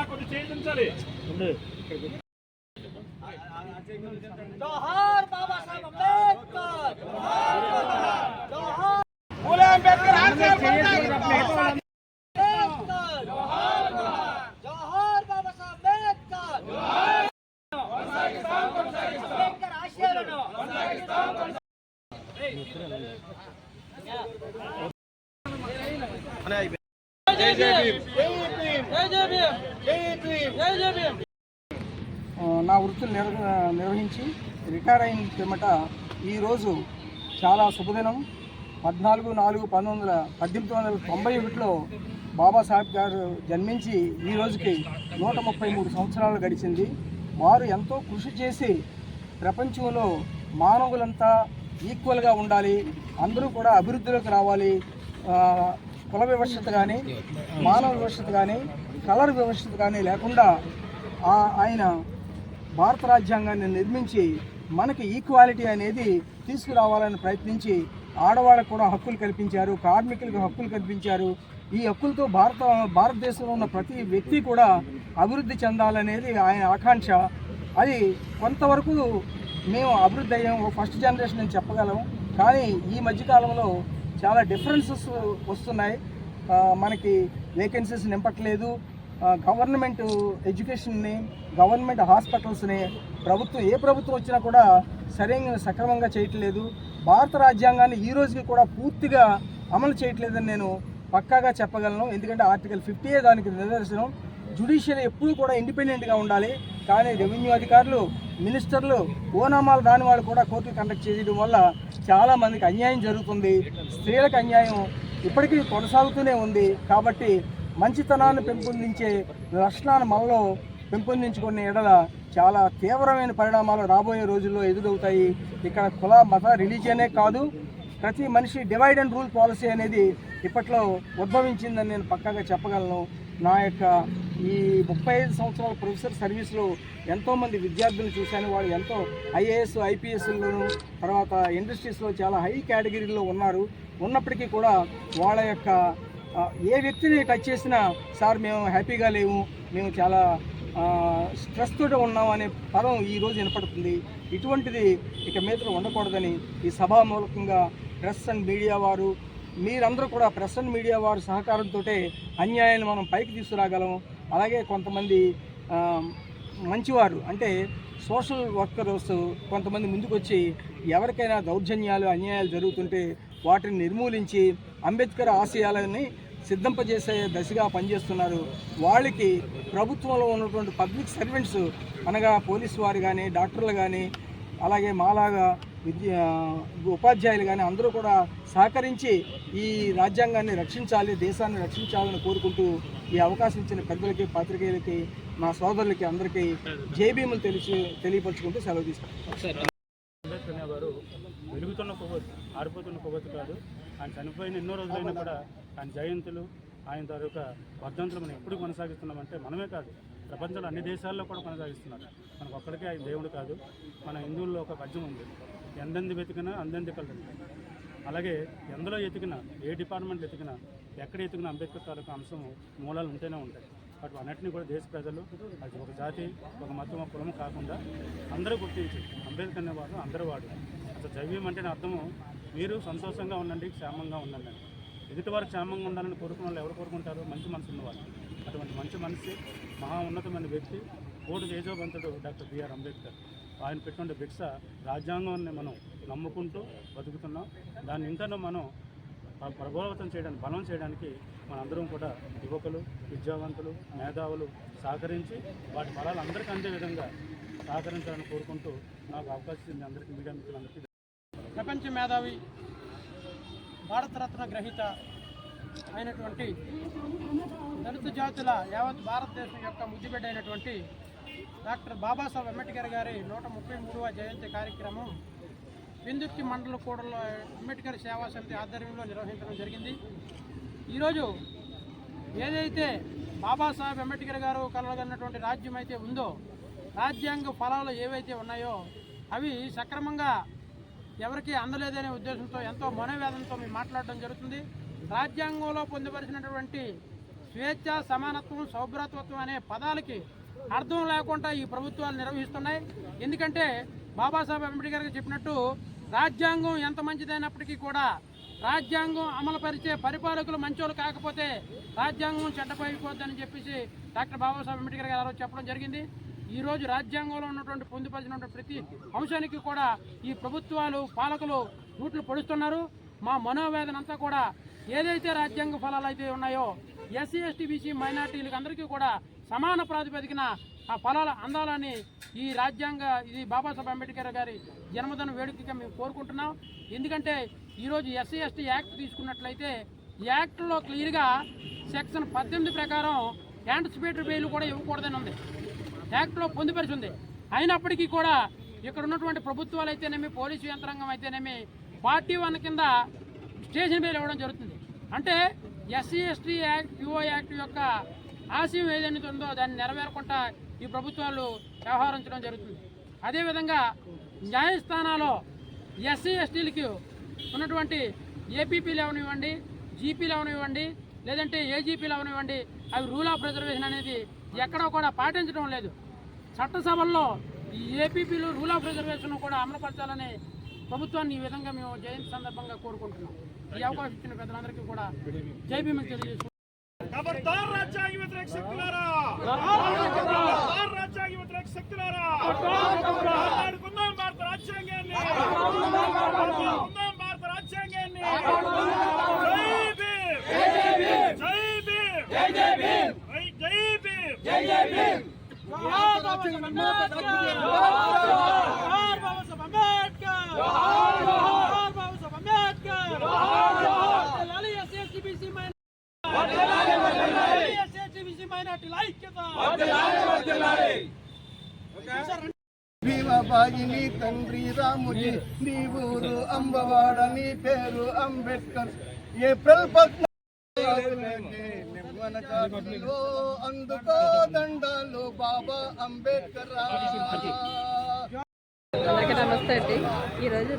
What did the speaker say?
కొంచెం చేయించాలి. జోహార్ బాబా సాహెబ్ అంబేద్కర్, జోహార్ పూలే అంబేద్కర్ ఆశయాలు జోహార్ బాబా సాహెబ్ అంబేద్కర్, అంబేద్కర్ ఆశయాలను నా వృత్తులు నిర్వహించి రిటైర్ అయిన పిమ్మట ఈరోజు చాలా శుభదినం. 14/4/1891లో బాబాసాహెబ్ గారు జన్మించి ఈ రోజుకి 133 సంవత్సరాలు గడిచింది. వారు ఎంతో కృషి చేసి ప్రపంచంలో మానవులంతా ఈక్వల్గా ఉండాలి, అందరూ కూడా అభివృద్ధిలోకి రావాలి, కుల వివక్షత కానీ మానవ వివక్షత కానీ కలర్ వివక్షత కానీ లేకుండా ఆయన భారత రాజ్యాంగాన్ని నిర్మించి మనకి ఈక్వాలిటీ అనేది తీసుకురావాలని ప్రయత్నించి ఆడవాళ్ళకు కూడా హక్కులు కల్పించారు, కార్మికులకు హక్కులు కల్పించారు. ఈ హక్కులతో భారతదేశంలో ఉన్న ప్రతి వ్యక్తి కూడా అభివృద్ధి చెందాలనేది ఆయన ఆకాంక్ష. అది కొంతవరకు మేము అభివృద్ధి అయ్యాము, ఫస్ట్ జనరేషన్ అని చెప్పగలం. కానీ ఈ మధ్యకాలంలో చాలా డిఫరెన్సెస్ వస్తున్నాయి. మనకి వేకెన్సీస్ నింపట్లేదు, గవర్నమెంట్ ఎడ్యుకేషన్ని, గవర్నమెంట్ హాస్పిటల్స్ని ఏ ప్రభుత్వం వచ్చినా కూడా సక్రమంగా చేయట్లేదు. భారత రాజ్యాంగాన్ని ఈ రోజుకి కూడా పూర్తిగా అమలు చేయట్లేదని నేను పక్కాగా చెప్పగలను. ఎందుకంటే ఆర్టికల్ 50 దానికి నిదర్శనం. జ్యుడిషియరీ ఎప్పుడూ కూడా ఇండిపెండెంట్గా ఉండాలి. కానీ రెవెన్యూ అధికారులు, మినిస్టర్లు, ఓనామాలు రాని వాళ్ళు కూడా కోర్టులు కండక్ట్ చేయడం వల్ల చాలామందికి అన్యాయం జరుగుతుంది. స్త్రీలకు అన్యాయం ఇప్పటికీ కొనసాగుతూనే ఉంది. కాబట్టి మంచితనాన్ని పెంపొందించే లక్షణాన్ని మనలో పెంపొందించుకునే ఎడల చాలా తీవ్రమైన పరిణామాలు రాబోయే రోజుల్లో ఎదురవుతాయి. ఇక్కడ కుల మత రిలీజియనే కాదు, ప్రతి మనిషి డివైడ్ అండ్ రూల్ పాలసీ అనేది ఇప్పట్లో ఉద్భవించిందని నేను పక్కాగా చెప్పగలను. నా యొక్క ఈ 35 సంవత్సరాల ప్రొఫెసర్ సర్వీస్లో ఎంతోమంది విద్యార్థులు చూశాను. వాళ్ళు ఎంతో ఐఏఎస్, ఐపీఎస్లోను, తర్వాత ఇండస్ట్రీస్లో చాలా హై కేటగిరీలో ఉన్నప్పటికీ కూడా వాళ్ళ యొక్క ఏ వ్యక్తిని టచ్ చేసినా సార్ మేము హ్యాపీగా లేము, మేము చాలా స్ట్రెస్ తోటి ఉన్నాం అనే పదం ఈరోజు వినపడుతుంది. ఇటువంటిది ఇక మీద ఉండకూడదని ఈ సభామూలకంగా ప్రెస్ అండ్ మీడియా వారు, మీరందరూ కూడా ప్రెస్ అండ్ మీడియా వారి సహకారంతో అన్యాయాన్ని మనం పైకి తీసుకురాగలం. అలాగే కొంతమంది మంచివారు అంటే సోషల్ వర్కర్స్ కొంతమంది ముందుకొచ్చి ఎవరికైనా దౌర్జన్యాలు, అన్యాయాలు జరుగుతుంటే వాటిని నిర్మూలించి అంబేద్కర్ ఆశయాలని సిద్ధింపజేసే దశగా పనిచేస్తున్నారు. వాళ్ళకి ప్రభుత్వంలో ఉన్నటువంటి పబ్లిక్ సర్వెంట్స్ అనగా పోలీసు వారు కానీ, డాక్టర్లు కానీ, అలాగే మాలాగా ఉపాధ్యాయులు కానీ అందరూ కూడా సహకరించి ఈ రాజ్యాంగాన్ని రక్షించాలి, దేశాన్ని రక్షించాలని కోరుకుంటూ ఈ అవకాశం ఇచ్చిన పెద్దలకి, పాత్రికేయులకి, నా సోదరులకి అందరికీ జేబీఎంలు తెలియపరుచుకుంటూ సెలవు తీసుకుంటాం. అంబేద్కర్ గారు వెలుగుతున్న కొవ్వొత్తు, ఆరిపోతున్న కొవ్వొత్తు కాదు. ఆయన చనిపోయిన ఎన్నో రోజులైనా కూడా ఆయన జయంతులు, ఆయన తాలూకా వర్ధంతులు మనం ఎప్పుడు కొనసాగిస్తున్నామంటే మనమే కాదు, ప్రపంచంలో అన్ని దేశాల్లో కూడా కొనసాగిస్తున్నారు. మనకు ఒక్కడికే ఆయన దేవుడు కాదు. మన హిందువుల్లో ఒక పద్యం ఉంది, ఎందెంది వెతికినా అందెంది కళ్ళు. అలాగే ఎందులో ఎతికినా, ఏ డిపార్ట్మెంట్ ఎతికినా, ఎక్కడ ఎతికినా అంబేద్కర్ తాలూకా అంశం మూలాలు ఉంటూనే ఉంటాయి. వాటి అన్నింటినీ కూడా దేశ ప్రజలు, అది ఒక జాతి, ఒక మతం, ఒక కులం కాకుండా అందరూ గుర్తించి అంబేద్కర్ అనేవాడు అందరూ వాడు. అసలు జైవ్యం అంటే అర్థము మీరు సంతోషంగా ఉండండి, క్షేమంగా ఉండండి. ఎదుటి వారు క్షేమంగా ఉండాలని కోరుకున్న వాళ్ళు ఎవరు కోరుకుంటారు? మంచి మనసు ఉన్నవాళ్ళు. అటువంటి మంచి మనిషి, మహా ఉన్నతమైన వ్యక్తి, కోటి తేజోవంతుడు డాక్టర్ బిఆర్ అంబేద్కర్. ఆయన పెట్టుకుంటే భిక్ష రాజ్యాంగాన్ని మనం నమ్ముకుంటూ బతుకుతున్నాం. దాన్ని ఇంకా మనం ప్రభావితం చేయడానికి, బలం చేయడానికి మనందరం కూడా యువకులు, విద్యావంతులు, మేధావులు సహకరించి వాటి ఫలాలు అందరికీ అందే విధంగా సహకరించాలని కోరుకుంటూ నాకు అవకాశం ఇచ్చింది అందరికీ, మీడియా మిత్రులందరికీ. ప్రపంచ మేధావి, భారతరత్న గ్రహీత అయినటువంటి దళిత జాతుల యావత్ భారతదేశం యొక్క ముద్దుబిడ్డ అయినటువంటి డాక్టర్ బాబాసాహెబ్ అంబేద్కర్ గారి 133వ జయంతి కార్యక్రమం పెందుర్తి మండల కూడలో అంబేద్కర్ సేవా సమితి ఆధ్వర్యంలో నిర్వహించడం జరిగింది. ఈరోజు ఏదైతే బాబాసాహెబ్ అంబేద్కర్ గారు కలగన్నటువంటి రాజ్యం అయితే ఉందో, రాజ్యాంగ ఫలాలు ఏవైతే ఉన్నాయో అవి సక్రమంగా ఎవరికి అందలేదనే ఉద్దేశంతో ఎంతో మనోవేదనతో మేము మాట్లాడడం జరుగుతుంది. రాజ్యాంగంలో పొందుపరిచినటువంటి స్వేచ్ఛ, సమానత్వం, సౌభ్రాతత్వం అనే పదాలకి అర్థం లేకుండా ఈ ప్రభుత్వాలు నిర్వహిస్తున్నాయి. ఎందుకంటే బాబాసాహెబ్ అంబేద్కర్ గారు చెప్పినట్టు రాజ్యాంగం ఎంత మంచిదైనప్పటికీ కూడా రాజ్యాంగం అమలుపరిచే పరిపాలకులు మంచోళ్ళు కాకపోతే రాజ్యాంగం చెడ్డపైపోద్దని చెప్పేసి డాక్టర్ బాబాసాహెబ్ అంబేద్కర్ గారు చెప్పడం జరిగింది. ఈరోజు రాజ్యాంగంలో ఉన్నటువంటి పొందుపరిచినటువంటి ప్రతి అంశానికి కూడా ఈ ప్రభుత్వాలు, పాలకులు రూట్లు పొడుస్తున్నారు. మా మనోవేదన అంతా కూడా ఏదైతే రాజ్యాంగ ఫలాలు అయితే ఉన్నాయో ఎస్సీ, ఎస్టీ, బీసీ, మైనార్టీలకు అందరికీ కూడా సమాన ప్రాతిపదికన ఆ ఫలాలు అందాలని ఇది బాబాసాహెబ్ అంబేద్కర్ గారి జన్మదిన వేడుకగా మేము కోరుకుంటున్నాం. ఎందుకంటే ఈరోజు ఎస్సీ, ఎస్టీ యాక్ట్ తీసుకున్నట్లయితే యాక్ట్లో క్లియర్గా సెక్షన్ 18 ప్రకారం యాంటిసిపేటరీ బెయిల్ కూడా ఇవ్వకూడదని ఉంది, యాక్ట్లో పొందుపరిచి ఉంది. అయినప్పటికీ కూడా ఇక్కడ ఉన్నటువంటి ప్రభుత్వాలు అయితేనేమి, పోలీసు యంత్రాంగం అయితేనేమి పార్టీ 1 కింద స్టేషన్ బెయిల్ ఇవ్వడం జరుగుతుంది. అంటే SC, ST act, PO act యొక్క ఆశయం ఏదైతే ఉందో దాన్ని నెరవేరకుండా ఈ ప్రభుత్వాలు వ్యవహరించడం జరుగుతుంది. అదేవిధంగా న్యాయస్థానాల్లో ఎస్సీ, ఎస్టీలకి ఉన్నటువంటి ఏపీపీలు అవనివ్వండి, జీపీలు అవనివ్వండి, లేదంటే ఏజీపీలు అవనివ్వండి, అవి రూల్ ఆఫ్ రిజర్వేషన్ అనేది ఎక్కడో కూడా పాటించడం లేదు. చట్టసభల్లో ఈ ఏపీపీలు రూల్ ఆఫ్ రిజర్వేషన్ కూడా అమలుపరచాలని ప్రభుత్వాన్ని ఈ విధంగా మేము జయంతి సందర్భంగా కోరుకుంటున్నాం. ఈ అవకాశం ఇచ్చిన పెద్దలందరికీ కూడా జై భీమ్ తెలియజేస్తున్నాం. ఖబర్దార్ రాజ్యాంగ వ్యతిరేక శక్తులారా, ఖబర్దార్ రాజ్యాంగ వ్యతిరేక శక్తులారా, కాపాడుకుందాం భారత రాజ్యాంగాన్ని, కాపాడుకుందాం భారత రాజ్యాంగాన్ని. జై భీమ్, జై భీమ్, జై భీమ్, జై భీమ్, జై భీమ్, జై జై భీమ్. జోహార్ బాబాసాహెబ్ అంబేద్కర్, జోహార్ బాబాసాహెబ్ అంబేద్కర్, జోహార్ బాబాసాహెబ్ అంబేద్కర్, జోహార్ లాలి ఎస్సీ, ఎస్టీ, బీసీ, మైనార్టీల ఐక్యత. భీమబాయిని తండ్రి రాముడి, నీ ఊరు అంబవాడ, నీ పేరు అంబేద్కర్. ఏప్రిల్ 14 అందుకో దండాలు బాబా అంబేద్కర్. అందరికీ నమస్తే అండి. ఈరోజు